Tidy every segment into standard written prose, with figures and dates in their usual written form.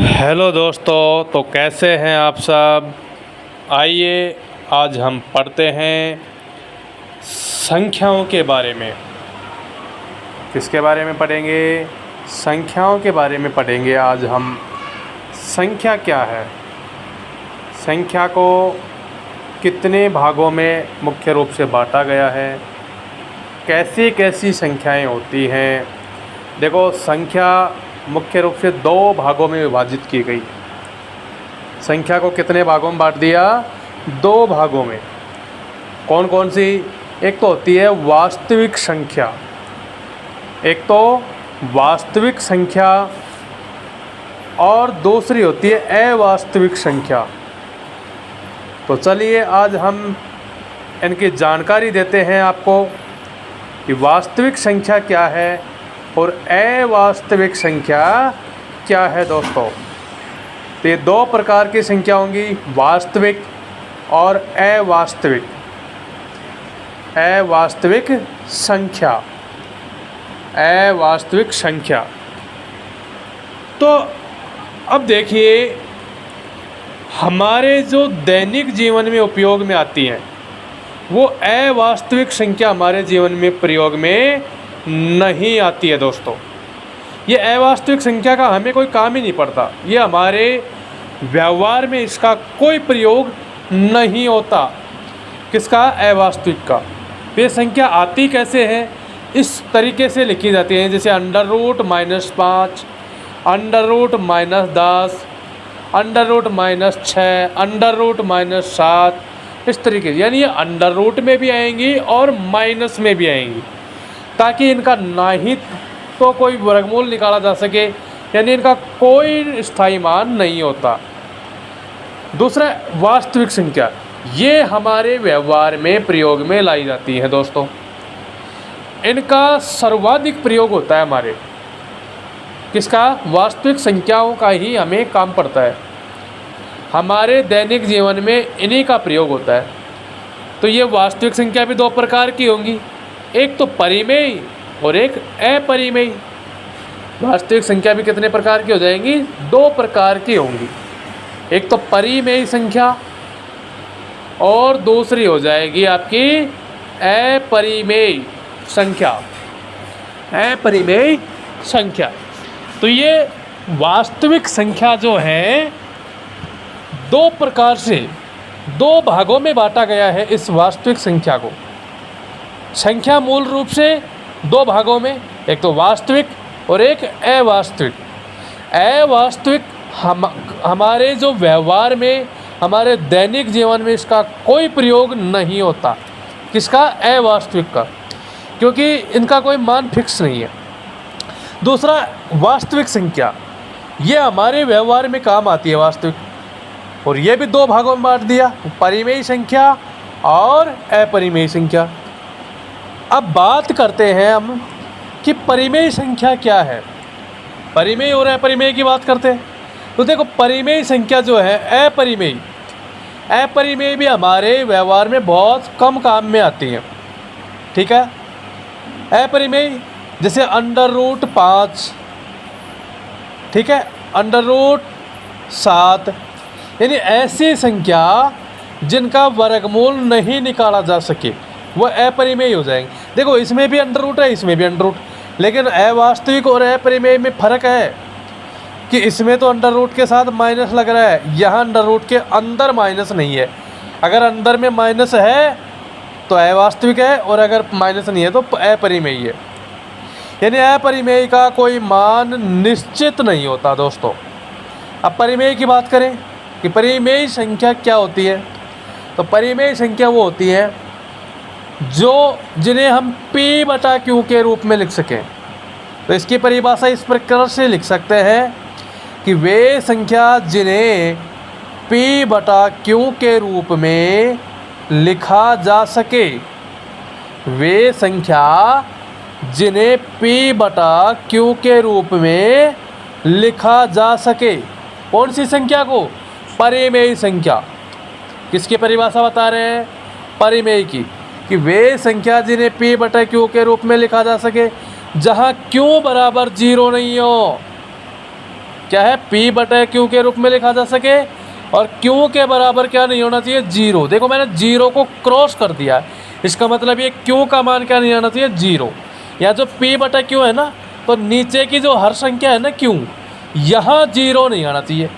Hello दोस्तों, तो कैसे हैं आप सब। आइए आज हम पढ़ते हैं संख्याओं के बारे में। किसके बारे में पढ़ेंगे? संख्याओं के बारे में पढ़ेंगे आज हम। संख्या क्या है, संख्या को कितने भागों में मुख्य रूप से बांटा गया है, कैसी कैसी संख्याएं होती हैं। देखो, संख्या मुख्य रूप से दो भागों में विभाजित की गई। संख्या को कितने भागों में बांट दिया? दो भागों में। कौन कौन सी? एक तो होती है वास्तविक संख्या, एक तो वास्तविक संख्या, और दूसरी होती है अवास्तविक संख्या। तो चलिए आज हम इनकी जानकारी देते हैं आपको कि वास्तविक संख्या क्या है और अवास्तविक संख्या क्या है। दोस्तों, तो ये दो प्रकार की संख्या होंगी, वास्तविक और अवास्तविक। अवास्तविक संख्या, अवास्तविक संख्या। तो अब देखिए, हमारे जो दैनिक जीवन में उपयोग में आती हैं वो अवास्तविक संख्या हमारे जीवन में प्रयोग में नहीं आती है। दोस्तों, ये अवास्तविक संख्या का हमें कोई काम ही नहीं पड़ता, ये हमारे व्यवहार में इसका कोई प्रयोग नहीं होता। किसका? अवास्तविक का। ये संख्या आती कैसे है? इस तरीके से लिखी जाती है, जैसे √-5, √-10, √-6, √-7, इस तरीके से। यानी ये अंडर रूट में भी आएंगी और माइनस में भी आएंगी, ताकि इनका ना ही तो कोई वर्गमूल निकाला जा सके, यानी इनका कोई स्थायी मान नहीं होता। दूसरा, वास्तविक संख्या, ये हमारे व्यवहार में प्रयोग में लाई जाती है। दोस्तों, इनका सर्वाधिक प्रयोग होता है हमारे। किसका? वास्तविक संख्याओं का ही हमें काम पड़ता है, हमारे दैनिक जीवन में इन्हीं का प्रयोग होता है। तो ये वास्तविक संख्या भी दो प्रकार की होंगी, एक तो परिमेय और एक अपरिमेय। वास्तविक संख्या भी कितने प्रकार की हो जाएंगी? दो प्रकार की होंगी, एक तो परिमेय संख्या और दूसरी हो जाएगी आपकी अपरिमेय संख्या। अपरिमेय संख्या। तो ये वास्तविक संख्या जो है दो प्रकार से, दो भागों में बांटा गया है इस वास्तविक संख्या को। संख्या मूल रूप से दो भागों में, एक तो वास्तविक और एक अवास्तविक। अवास्तविक हमारे जो व्यवहार में, हमारे दैनिक जीवन में इसका कोई प्रयोग नहीं होता। किसका? अवास्तविक का, क्योंकि इनका कोई मान फिक्स नहीं है। दूसरा, वास्तविक संख्या, ये हमारे व्यवहार में काम आती है वास्तविक, और ये भी दो भागों में बांट दिया, परिमेय संख्या और अपरिमेय संख्या। अब बात करते हैं हम कि परिमेय संख्या क्या है। परिमेय और अपरिमेय की बात करते हैं। तो देखो, परिमेय संख्या जो है, अपरिमेय भी हमारे व्यवहार में बहुत कम काम में आती है। ठीक है? अपरिमेय जैसे √5, ठीक है, √7, यानी ऐसी संख्या जिनका वर्गमूल नहीं निकाला जा सके, वह अपरिमेय हो जाएंगे। देखो, इसमें भी अंडर रूट है, इसमें भी अंडर रूट, लेकिन अवास्तविक और अपरिमेय में फ़र्क है कि इसमें तो अंडर रूट के साथ माइनस लग रहा है, यहाँ अंडर रूट के अंदर माइनस नहीं है। अगर अंदर में माइनस है तो अवास्तविक है, और अगर माइनस नहीं है तो अपरिमेय है। यानी अपरिमेय का कोई मान निश्चित नहीं होता। दोस्तों, अब परिमेय की बात करें कि परिमेय संख्या क्या होती है। तो परिमेय संख्या वो होती है जिन्हें हम P/Q के रूप में लिख सकें। तो इसकी परिभाषा इस प्रकार से लिख सकते हैं कि वे संख्या जिन्हें P/Q के रूप में लिखा जा सके, वे संख्या जिन्हें P/Q के रूप में लिखा जा सके। कौन सी संख्या को? परिमेय संख्या। किसकी परिभाषा बता रहे हैं? परिमेय की, कि वे संख्या जिन्हें P/Q के रूप में लिखा जा सके, जहाँ Q बराबर 0 नहीं हो। क्या है, p बटे q के रूप में लिखा जा सके, और q के बराबर क्या नहीं होना चाहिए, 0। देखो मैंने 0 को क्रॉस कर दिया है, इसका मतलब ये q का मान क्या नहीं आना चाहिए, 0। या जो p बटे q है ना, तो नीचे की जो हर संख्या है ना q, यहाँ 0 नहीं आना चाहिए,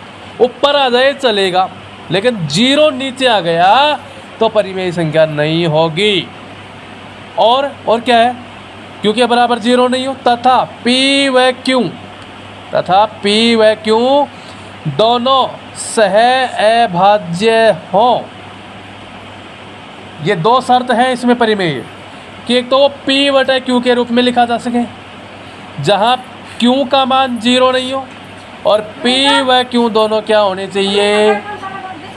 ऊपर आ जाए चलेगा, लेकिन 0 नीचे आ गया तो परिमेय संख्या नहीं होगी। और क्या है, q के बराबर 0 नहीं हो, तथा p व q दोनों सह अभाज्य हों। ये दो शर्त हैं इसमें परिमेय कि एक तो वो p बटे q के रूप में लिखा जा सके, जहाँ q का मान 0 नहीं हो, और p व q दोनों क्या होने चाहिए,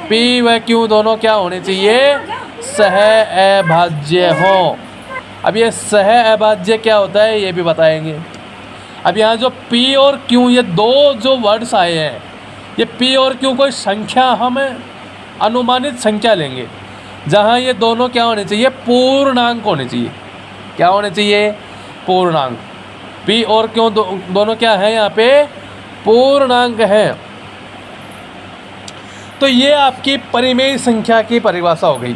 p व q दोनों क्या होने चाहिए, सह अभाज्य हों। अब ये सह अभाज्य क्या होता है ये भी बताएंगे। अब यहाँ जो p और q, ये दो जो वर्ड्स आए हैं, ये p और q कोई संख्या, हम अनुमानित संख्या लेंगे, जहाँ ये दोनों क्या होने चाहिए, पूर्णांक होने चाहिए। क्या होने चाहिए, पूर्णांक। p और q दोनों क्या है, यहाँ पे पूर्णांक हैं। तो ये आपकी परिमेय संख्या की परिभाषा हो गई।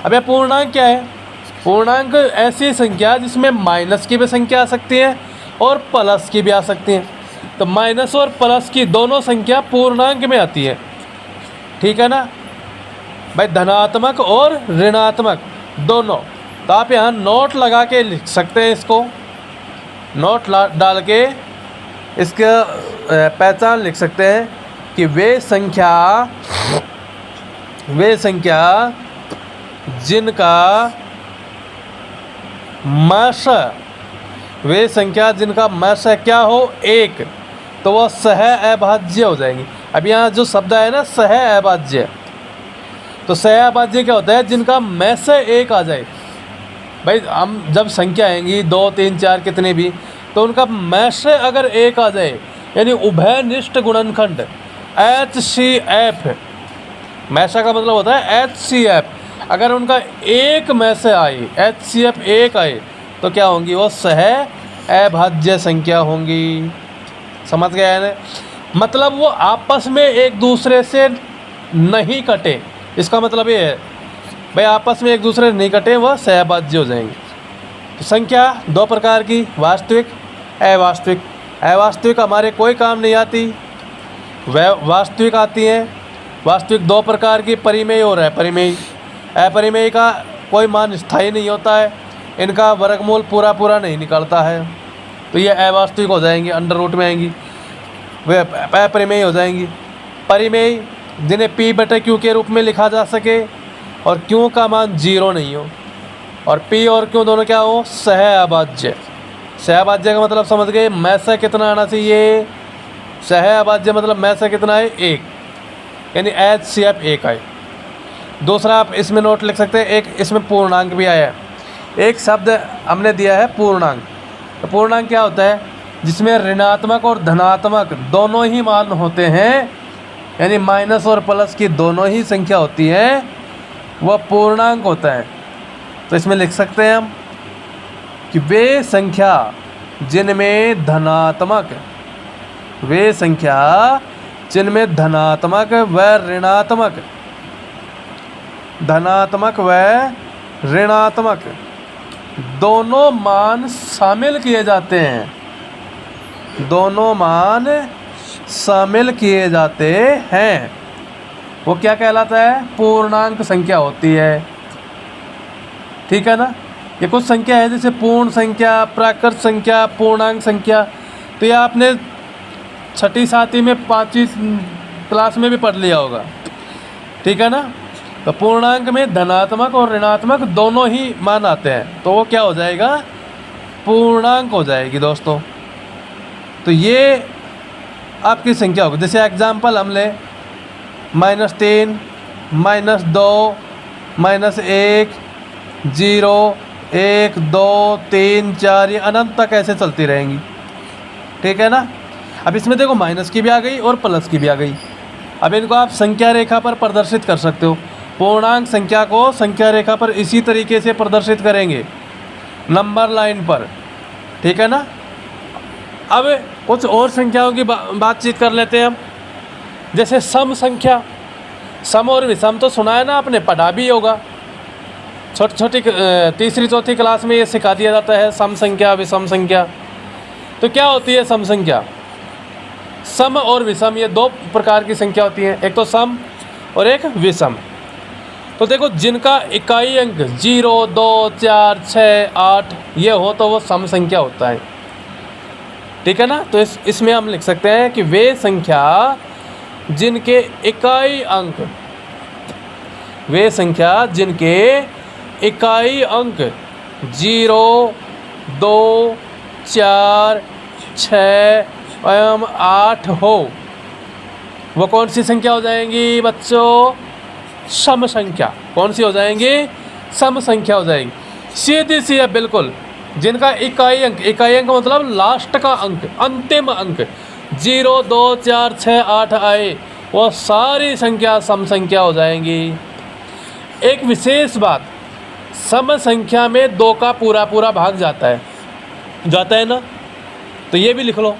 अब यह पूर्णांक क्या है, पूर्णांक ऐसी संख्या जिसमें माइनस की भी संख्या आ सकती है और प्लस की भी आ सकती है। तो माइनस और प्लस की दोनों संख्या पूर्णांक में आती है, ठीक है ना भाई, धनात्मक और ऋणात्मक दोनों। तो आप यहाँ नोट लगा के लिख सकते हैं, इसको नोट डाल के इसका पहचान लिख सकते हैं कि वे संख्या जिनका मस क्या हो, 1, तो वह सह अभाज्य हो जाएंगी। अब यहाँ जो शब्द है ना सह अभाज्य, तो सह अभाज्य क्या होता है, जिनका में से 1 आ जाए। भाई हम जब संख्या आएंगी 2, 3, 4 कितने भी, तो उनका में से अगर 1 आ जाए, यानी उभयनिष्ठ गुणनखंड HCF, में से का मतलब होता है HCF, अगर उनका एक में से आए, HCF 1 आए, तो क्या होंगी, वो सह अभाज्य संख्या होंगी। समझ गए ना, मतलब वो आपस में एक दूसरे से नहीं कटे, इसका मतलब ये है भाई आपस में एक दूसरे से नहीं कटे, वह सहभाज्य हो जाएंगे। तो संख्या दो प्रकार की, वास्तविक अवास्तविक। अवास्तविक हमारे कोई काम नहीं आती, वह वास्तविक आती हैं। वास्तविक दो प्रकार की, परिमेय और अपरिमेय। अपरिमेय का कोई मान स्थायी नहीं होता है, इनका वर्गमूल पूरा नहीं निकलता है, तो ये अवास्तविक हो जाएंगी, अंडर रूट में आएंगी, वे अपरिमेय हो जाएंगी। परिमेय जिन्हें p बटे q के रूप में लिखा जा सके और q का मान 0 नहीं हो, और p और q दोनों क्या हो, सहअभाज्य। सहअभाज्य का मतलब समझ गए, में से कितना आना चाहिए, सहअभाज्य मतलब में से कितना है, 1, यानी HCF 1 आए। दूसरा आप इसमें नोट लिख सकते हैं, एक इसमें पूर्णांक भी आया है। एक शब्द हमने दिया है पूर्णांक। तो पूर्णांक क्या होता है, जिसमें ऋणात्मक और धनात्मक दोनों ही मान होते हैं, यानी माइनस और प्लस की दोनों ही संख्या होती है, वह पूर्णांक होता है। तो इसमें लिख सकते हैं हम कि वे संख्या जिनमें धनात्मक व ऋणात्मक दोनों मान शामिल किए जाते हैं, वो क्या कहलाता है, पूर्णांक संख्या होती है। ठीक है ना, ये कुछ संख्या है जैसे पूर्ण संख्या, प्राकृत संख्या, पूर्णांक संख्या, तो ये आपने 6ठी 7वीं में 5वीं क्लास में भी पढ़ लिया होगा। ठीक है ना, तो पूर्णांक में धनात्मक और ऋणात्मक दोनों ही मान आते हैं, तो वो क्या हो जाएगा, पूर्णांक हो जाएगी दोस्तों। तो ये आपकी संख्या होगी। जैसे एग्जाम्पल हम लें, -3, -2, -1, 0, 1, 2, 3, 4, ये अनंत तक ऐसे चलती रहेंगी। ठीक है ना। अब इसमें देखो माइनस की भी आ गई और प्लस की भी आ गई। अब इनको आप संख्या रेखा पर प्रदर्शित कर सकते हो। पूर्णांक संख्या को संख्या रेखा पर इसी तरीके से प्रदर्शित करेंगे, नंबर लाइन पर। ठीक है ना। अब कुछ और संख्याओं की बातचीत कर लेते हैं हम। जैसे सम संख्या, सम और विषम तो सुना है ना आपने, पढ़ा भी होगा। छोटी छोटी तीसरी चौथी क्लास में ये सिखा दिया जाता है, सम संख्या विषम संख्या। तो क्या होती है सम संख्या? सम और विषम ये दो प्रकार की संख्या होती हैं, एक तो सम और एक विषम। तो देखो, जिनका इकाई अंक 0, 2, 4, 6, 8 ये हो तो वो सम संख्या होता है, ठीक है ना। तो इसमें हम लिख सकते हैं कि वे संख्या जिनके इकाई अंक, वे संख्या जिनके इकाई अंक 0, 2, 4, 6 एवं 8 हो, वो कौन सी संख्या हो जाएंगी बच्चों? सम संख्या। कौन सी हो जाएंगी? सम संख्या हो जाएगी। सीधी सी है बिल्कुल। जिनका इकाई अंक, इकाई अंक मतलब लास्ट का अंक, अंतिम अंक 0, 2, 4, 6, 8 आए, वो सारी संख्या सम संख्या हो जाएंगी। एक विशेष बात, सम संख्या में 2 का पूरा पूरा भाग जाता है ना। तो ये भी लिख लो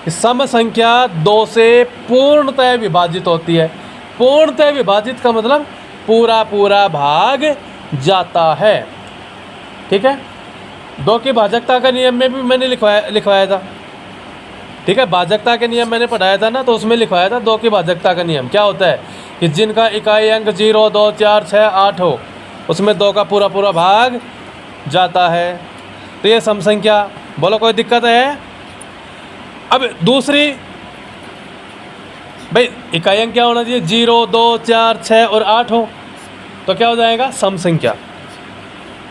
कि सम संख्या 2 से पूर्णतः विभाजित होती है। पूर्णतः विभाजित का मतलब पूरा पूरा भाग जाता है, ठीक है। 2 की भाजकता का नियम में भी मैंने लिखवाया था, ठीक है। भाजकता के नियम मैंने पढ़ाया था ना, तो उसमें लिखवाया था 2 की भाजकता का नियम क्या होता है कि जिनका इकाई अंक 0, 2, 4, 6, 8 हो, उसमें 2 का पूरा पूरा भाग जाता है। तो ये सम संख्या। बोलो कोई दिक्कत है? अब दूसरी, भाई इकाई अंक क्या होना चाहिए? 0, 2, 4, 6 और 8 हो तो क्या हो जाएगा? सम संख्या।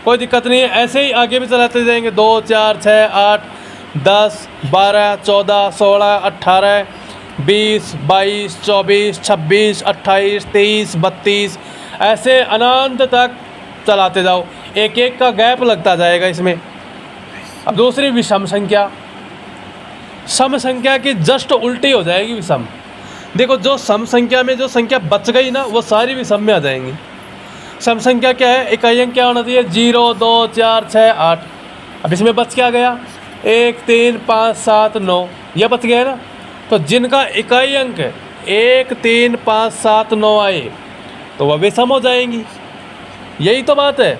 कोई दिक्कत नहीं है, ऐसे ही आगे भी चलाते जाएंगे। 2, 4, 6, 8, 10, 12, 14, 16, 18, 20, 22, 24, 26, 28, 23, 32, ऐसे अनंत तक चलाते जाओ। एक एक का गैप लगता जाएगा इसमें। अब दूसरी विषम संख्या। सम संख्या की जस्ट उल्टी हो जाएगी विषम। देखो, जो सम संख्या में जो संख्या बच गई ना, वो सारी विषम में आ जाएंगी। सम संख्या क्या है? इकाई अंक क्या होना चाहिए? 0, 2, 4, 6, 8। अब इसमें बच क्या गया? 1, 3, 5, 7, 9, यह बच गया ना। तो जिनका इकाई अंक 1, 3, 5, 7, 9 आए तो वह विषम हो जाएंगी। यही तो बात है।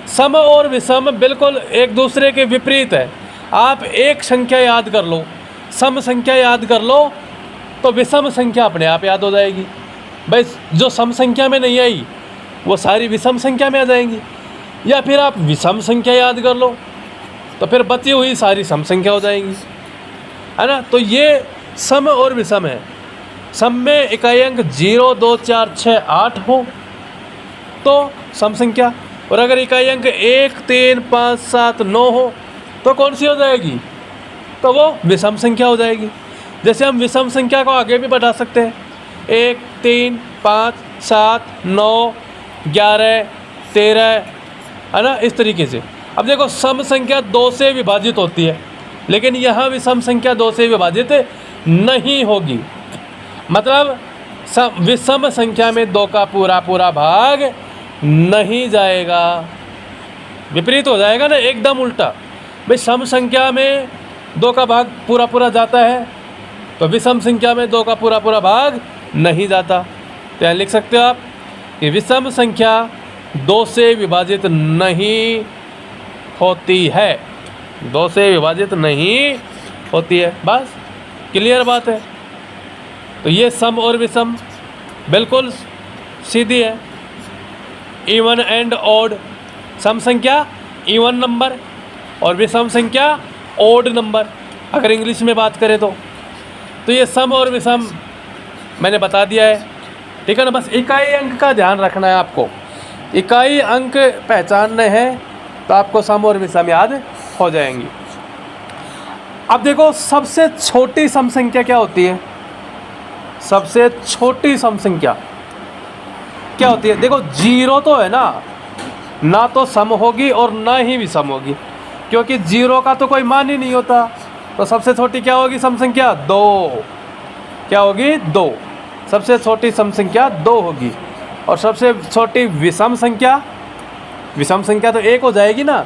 सम और विषम बिल्कुल एक दूसरे के विपरीत है। आप एक संख्या याद कर लो, सम संख्या याद कर लो, तो विषम संख्या अपने आप याद हो जाएगी। भाई जो सम संख्या में नहीं आई वो सारी विषम संख्या में आ जाएंगी। या फिर आप विषम संख्या याद कर लो तो फिर बची हुई सारी सम संख्या हो जाएंगी, है ना। तो ये सम और विषम है। सम में इकाई अंक 0, 2, 4, 6, 8 हो तो सम संख्या, और अगर इकाई अंक 1, 3, 5, 7, 9 हो तो कौन सी हो जाएगी? तो वो विषम संख्या हो जाएगी। जैसे हम विषम संख्या को आगे भी बढ़ा सकते हैं, 1, 3, 5, 7, 9, 11, 13, है ना, इस तरीके से। अब देखो, सम संख्या 2 से विभाजित होती है, लेकिन यहाँ विषम संख्या 2 से विभाजित नहीं होगी। मतलब विषम संख्या में 2 का पूरा पूरा भाग नहीं जाएगा, विपरीत हो जाएगा ना, एकदम उल्टा। भाई सम संख्या में 2 का भाग पूरा पूरा जाता है, तो विषम संख्या में 2 का पूरा पूरा भाग नहीं जाता। तो यहाँ लिख सकते हो आप कि विषम संख्या 2 से विभाजित नहीं होती है, 2 से विभाजित नहीं होती है। बस क्लियर बात है। तो ये सम और विषम बिल्कुल सीधी है। इवन एंड ऑड, सम संख्या इवन नंबर और विषम संख्या ऑड नंबर, अगर इंग्लिश में बात करें तो ये सम और विषम मैंने बता दिया है, ठीक है ना। बस इकाई अंक का ध्यान रखना है आपको। इकाई अंक पहचानने हैं तो आपको सम और विषम याद हो जाएंगी। अब देखो, सबसे छोटी सम संख्या क्या होती है? सबसे छोटी सम संख्या क्या होती है? देखो, 0 तो है ना तो सम होगी और ना ही विषम होगी, क्योंकि 0 का तो कोई मान ही नहीं होता। तो सबसे छोटी क्या होगी सम संख्या? 2। क्या होगी? 2। सबसे छोटी सम संख्या 2 होगी। और सबसे छोटी विषम संख्या, विषम संख्या तो 1 हो जाएगी ना।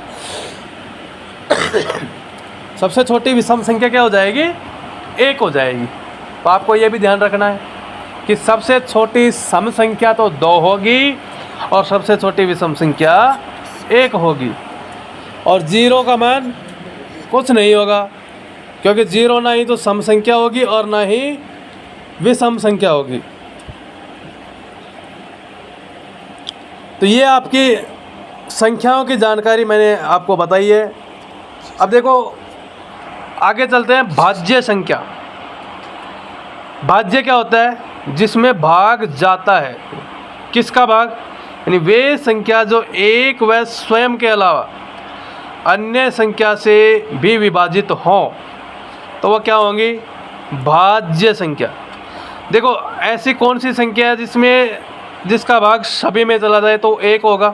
सबसे छोटी विषम संख्या क्या हो जाएगी? 1 हो जाएगी। तो आपको ये भी ध्यान रखना है कि सबसे छोटी सम संख्या तो 2 होगी और सबसे छोटी विषम संख्या 1 होगी। और 0 का मान कुछ नहीं होगा, क्योंकि 0 ना ही तो सम संख्या होगी और ना ही विषम संख्या होगी। तो ये आपकी संख्याओं की जानकारी मैंने आपको बताई है। अब देखो आगे चलते हैं। भाज्य संख्या। भाज्य क्या होता है? जिसमें भाग जाता है। किसका भाग? यानी वे संख्या जो एक व स्वयं के अलावा अन्य संख्या से भी विभाजित हों, तो वह क्या होंगी? भाज्य संख्या। देखो ऐसी कौन सी संख्या है जिसका भाग सभी में चला जाए तो 1 होगा।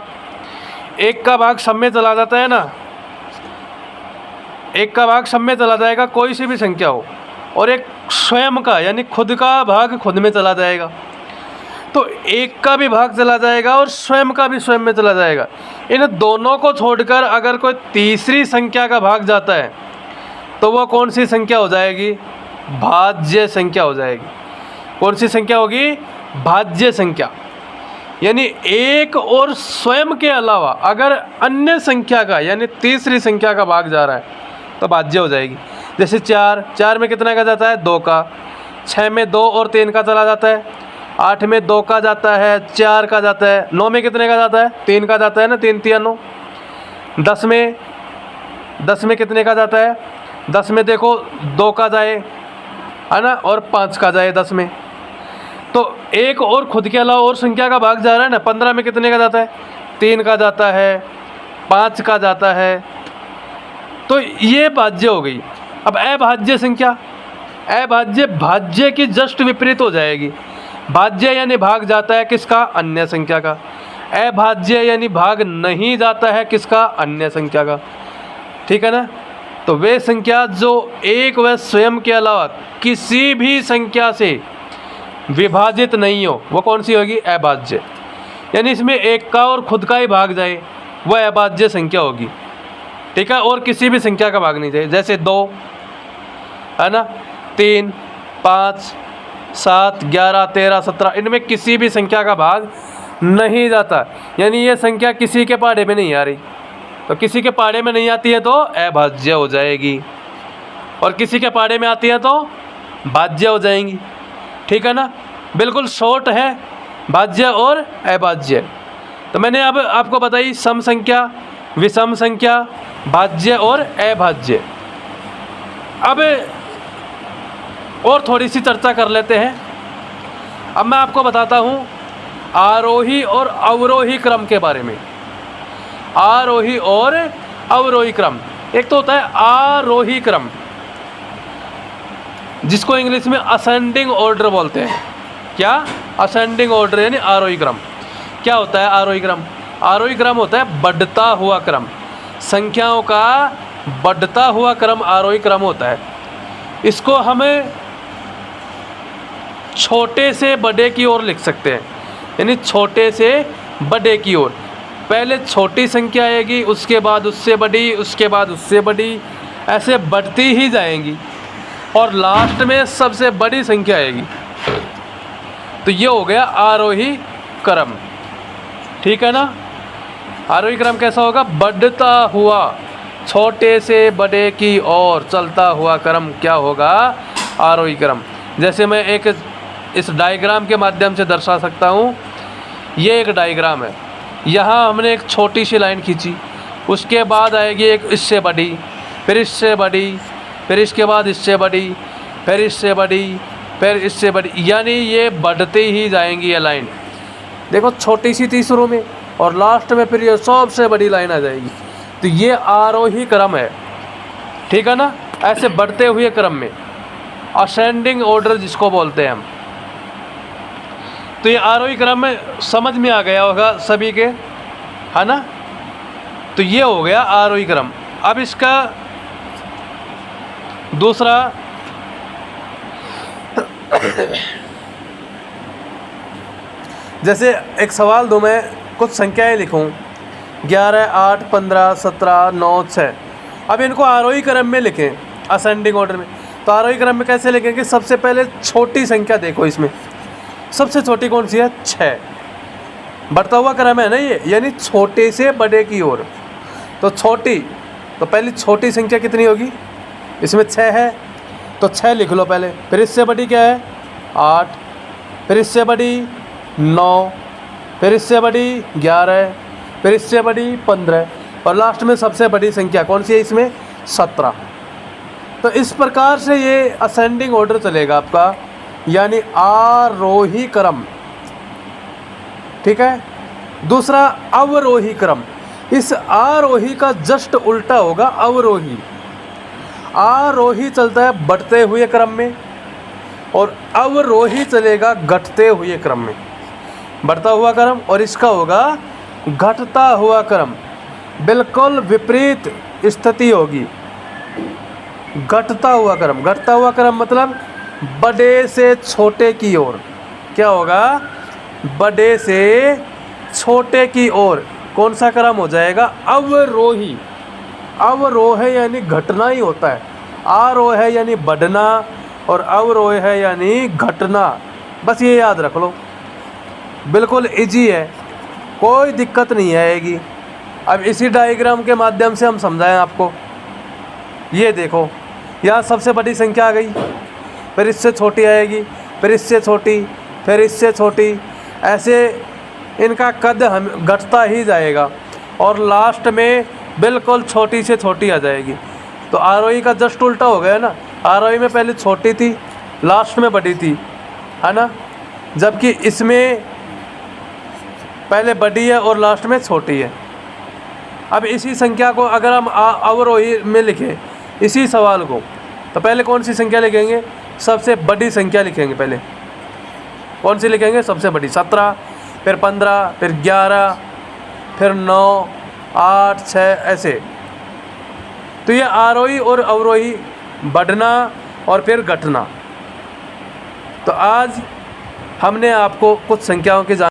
1 का भाग सब में चला जाता है ना, 1 का भाग सब में चला जाएगा, कोई सी भी संख्या हो। और एक स्वयं का यानी खुद का भाग खुद में चला जाएगा। तो 1 का भी भाग चला जाएगा और स्वयं का भी स्वयं में चला जाएगा। इन दोनों को छोड़कर अगर कोई तीसरी संख्या का भाग जाता है तो वह कौन सी संख्या हो जाएगी? भाज्य संख्या हो जाएगी। कौन सी संख्या होगी? भाज्य संख्या। यानी 1 और स्वयं के अलावा अगर अन्य संख्या का यानी तीसरी संख्या का भाग जा रहा है तो भाज्य हो जाएगी। जैसे 4 में कितना का जाता है? 2 का। 6 में 2 और 3 का चला जाता है। 8 में 2 का जाता है, 4 का जाता है। 9 में कितने का जाता है? 3 का जाता है ना, 3 3 9। 10 में कितने का जाता है? 10 में देखो 2 का जाए है ना, और 5 का जाए 10 में। तो 1 और खुद के अलावा और संख्या का भाग जा रहा है ना। 15 में कितने का जाता है? 3 का जाता है, 5 का जाता है। तो ये भाज्य हो गई। अब अभाज्य संख्या। अभाज्य भाज्य की जस्ट विपरीत हो जाएगी। भाज्य यानी भाग जाता है किसका? अन्य संख्या का। अभाज्य यानी भाग नहीं जाता है किसका? अन्य संख्या का। ठीक है ना। तो वे संख्या जो 1 व स्वयं के अलावा किसी भी संख्या से विभाजित नहीं हो वो कौन सी होगी? अभाज्य। यानी इसमें 1 का और खुद का ही भाग जाए वह अभाज्य संख्या होगी। ठीक है। और किसी भी संख्या का भाग नहीं जाए। जैसे 2 है ना, 3 5 7 11 13 17, इनमें किसी भी संख्या का भाग नहीं जाता। यानी ये संख्या किसी के पाढ़े में नहीं आ रही। तो किसी के पाढ़े में नहीं आती है तो अभाज्य हो जाएगी, और किसी के पाढ़े में आती है तो भाज्य हो जाएंगी। ठीक है ना। बिल्कुल शॉर्ट है भाज्य और अभाज्य। तो मैंने अब आपको बताई सम संख्या, विषम संख्या, भाज्य और अभाज्य। अब और थोड़ी सी चर्चा कर लेते हैं। अब मैं आपको बताता हूँ आरोही और अवरोही क्रम के बारे में। आरोही और अवरोही क्रम। एक तो होता है आरोही क्रम, जिसको इंग्लिश में असेंडिंग ऑर्डर बोलते हैं। क्या? असेंडिंग ऑर्डर यानी आरोही क्रम। क्या होता है आरोही क्रम? आरोही क्रम होता है बढ़ता हुआ क्रम। संख्याओं का बढ़ता हुआ क्रम आरोही क्रम होता है। इसको हमें छोटे से बड़े की ओर लिख सकते हैं। यानी छोटे से बड़े की ओर। पहले छोटी संख्या आएगी, उसके बाद उससे बड़ी, उसके बाद उससे बड़ी, ऐसे बढ़ती ही जाएंगी और लास्ट में सबसे बड़ी संख्या आएगी। तो ये हो गया आरोही क्रम। ठीक है ना। आरोही क्रम कैसा होगा? बढ़ता हुआ, छोटे से बड़े की ओर चलता हुआ क्रम क्या होगा? आरोही क्रम। जैसे मैं एक इस डायग्राम के माध्यम से दर्शा सकता हूँ। ये एक डायग्राम है। यहाँ हमने एक छोटी सी लाइन खींची, उसके बाद आएगी एक इससे बड़ी, फिर इससे बड़ी, फिर इसके बाद इससे बड़ी, फिर इससे बड़ी, फिर इससे बड़ी। यानी ये बढ़ते ही जाएंगी ये लाइन। देखो छोटी सी थी शुरू में और लास्ट में फिर ये सबसे बड़ी लाइन आ जाएगी। तो ये आरोही क्रम है। ठीक है ना। ऐसे बढ़ते हुए क्रम में असेंडिंग ऑर्डर जिसको बोलते हैं हम। तो ये आरोही क्रम में समझ में आ गया होगा सभी के, है ना। तो ये हो गया आरोही क्रम। अब इसका दूसरा जैसे एक सवाल दूँ, मैं कुछ संख्याएं लिखूं 11 8 15 17 9 6। अब इनको आरोही क्रम में लिखें असेंडिंग ऑर्डर में। तो आरोही क्रम में कैसे लिखेंगे? सबसे पहले छोटी संख्या देखो, इसमें सबसे छोटी कौन सी है? 6। बढ़ता हुआ क्रम है ना ये, यानी छोटे से बड़े की ओर। तो छोटी, तो पहली छोटी संख्या कितनी होगी? इसमें 6 है, तो 6 लिख लो पहले। फिर इससे बड़ी क्या है? 8। फिर इससे बड़ी 9। फिर इससे बड़ी 11। फिर इससे बड़ी 15। और लास्ट में सबसे बड़ी संख्या कौन सी है इसमें? 17। तो इस प्रकार से ये असेंडिंग ऑर्डर चलेगा आपका, यानी आरोही क्रम। ठीक है। दूसरा अवरोही क्रम। इस आरोही का जस्ट उल्टा होगा अवरोही। आरोही चलता है बढ़ते हुए क्रम में और अवरोही चलेगा घटते हुए क्रम में। बढ़ता हुआ क्रम और इसका होगा घटता हुआ क्रम, बिल्कुल विपरीत स्थिति होगी। घटता हुआ क्रम, घटता हुआ क्रम मतलब बड़े से छोटे की ओर। क्या होगा? बड़े से छोटे की ओर। कौन सा क्रम हो जाएगा? अवरोही। अवरोह है यानी घटना ही होता है, आरोह है यानी बढ़ना, और अवरोह है यानी घटना। बस ये याद रख लो, बिल्कुल इजी है, कोई दिक्कत नहीं आएगी। अब इसी डायग्राम के माध्यम से हम समझाएं आपको। ये देखो, यहाँ सबसे बड़ी संख्या आ गई, फिर इससे छोटी आएगी, फिर इससे छोटी, फिर इससे छोटी, ऐसे इनका कद हम घटता ही जाएगा और लास्ट में बिल्कुल छोटी से छोटी आ जाएगी। तो आरोही का जस्ट उल्टा हो गया ना। आरोही में पहले छोटी थी, लास्ट में बड़ी थी, है ना, जबकि इसमें पहले बड़ी है और लास्ट में छोटी है। अब इसी संख्या को अगर हम अवरोही में लिखें इसी सवाल को, तो पहले कौन सी संख्या लिखेंगे? सबसे बड़ी संख्या लिखेंगे पहले। कौन सी लिखेंगे? सबसे बड़ी। 17, फिर 15, फिर 11, फिर 9, 8, 6, ऐसे। तो ये आरोही और अवरोही, बढ़ना और फिर घटना। तो आज हमने आपको कुछ संख्याओं की